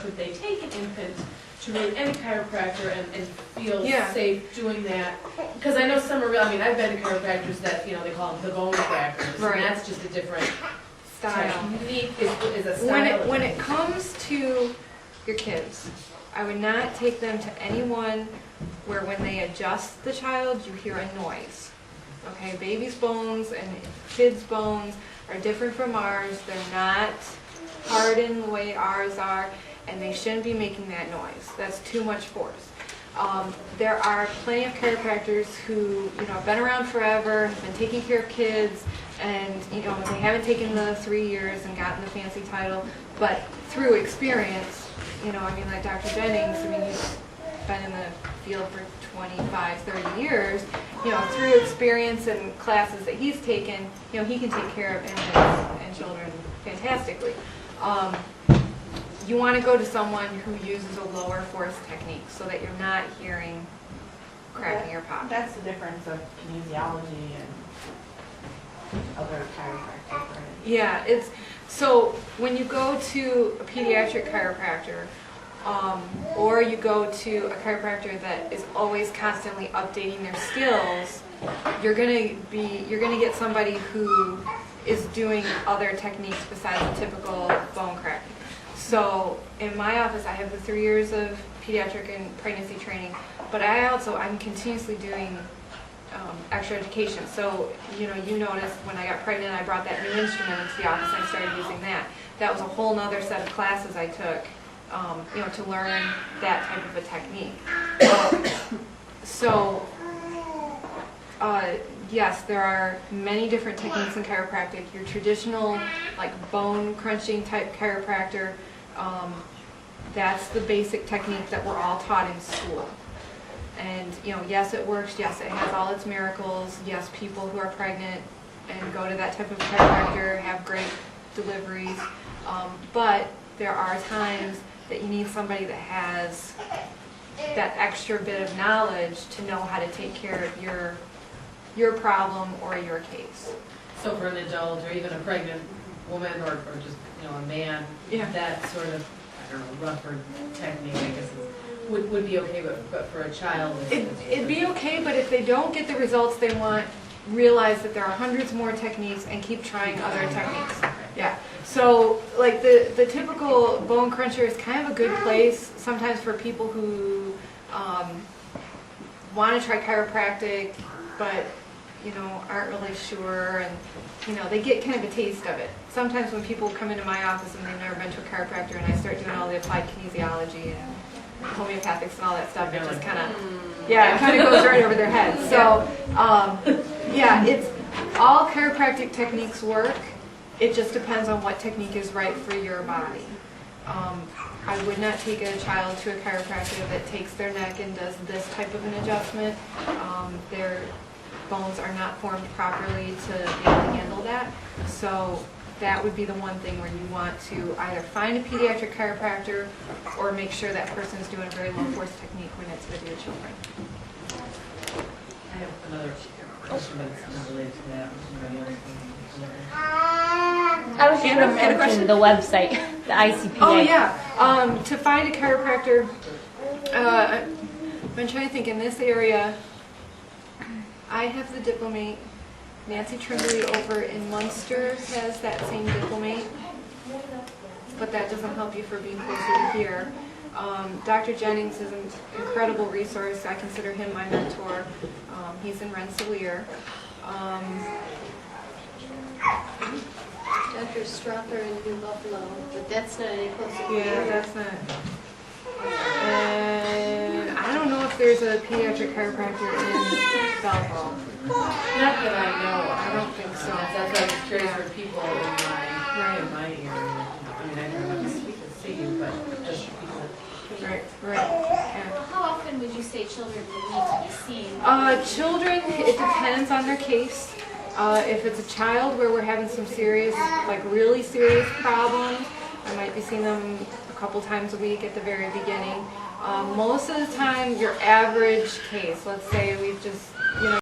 could they take an infant to really any chiropractor and feel safe doing that? Because I know some are real, I mean, I've been to chiropractors that, you know, they call them the bone crackers, and that's just a different style. Technique is a style. When it comes to your kids, I would not take them to anyone where when they adjust the child, you hear a noise. Okay, baby's bones and kids' bones are different from ours. They're not hardened the way ours are, and they shouldn't be making that noise. That's too much force. There are plenty of chiropractors who, you know, have been around forever, have been taking care of kids, and, you know, they haven't taken the 3 years and gotten the fancy title, but through experience, you know, I mean, like Dr. Jennings, I mean, he's been in the field for 25, 30 years, you know, through experience and classes that he's taken, you know, he can take care of infants and children fantastically. You want to go to someone who uses a lower force technique so that you're not hearing cracking your pocket. That's the difference of kinesiology and other chiropractic, right? Yeah, it's so when you go to a pediatric chiropractor, or you go to a chiropractor that is always constantly updating their skills, you're gonna get somebody who is doing other techniques besides the typical bone cracking. So in my office, I have the 3 years of pediatric and pregnancy training, but I'm continuously doing extra education. So, you know, you noticed when I got pregnant, I brought that new instrument into the office and I started using that. That was a whole nother set of classes I took, you know, to learn that type of a technique. Yes, there are many different techniques in chiropractic. Your traditional, like bone crunching type chiropractor, that's the basic technique that we're all taught in school. And, you know, yes, it works. Yes, it has all its miracles. Yes, people who are pregnant and go to that type of chiropractor have great deliveries. But there are times that you need somebody that has that extra bit of knowledge to know how to take care of your problem or your case. So for an adult or even a pregnant woman or just, you know, a man, that sort of, I don't know, rougher technique, I guess, would be okay, but for a child, it'd be okay, but if they don't get the results they want, realize that there are hundreds more techniques and keep trying other techniques. Yeah. So, like the typical bone cruncher is kind of a good place sometimes for people who want to try chiropractic, but you know, aren't really sure, and you know, they get kind of a taste of it. Sometimes when people come into my office and they've never been to a chiropractor and I start doing all the applied kinesiology and homeopathics and all that stuff, it just kind of, it kind of goes right over their heads. So, it's all chiropractic techniques work. It just depends on what technique is right for your body. I would not take a child to a chiropractor that takes their neck and does this type of an adjustment. Their bones are not formed properly to be able to handle that. So that would be the one thing where you want to either find a pediatric chiropractor or make sure that person's doing a very low force technique when it's with your children. I have another question, but it's not related to that. I was just going to mention the website, the ICPA. Oh yeah, to find a chiropractor, I'm trying to think in this area. I have the diplomate. Nancy Trimbley over in Munster has that same diplomate, but that doesn't help you for being closer to here. Dr. Jennings is an incredible resource. I consider him my mentor. He's in Rensselaer. Dr. Strother in New Buffalo, but that's not any closer to Yeah, that's not. And I don't know if there's a pediatric chiropractor in Belleville. Not that I know. I don't think so. That's why I was curious for people in my area. I mean, I don't know to see you, but just people. Right. Yeah. How often would you say children would need to be seen? Children, it depends on their case. If it's a child where we're having some serious, like really serious problems, I might be seeing them a couple times a week at the very beginning. Most of the time, your average case, let's say we've just, you know,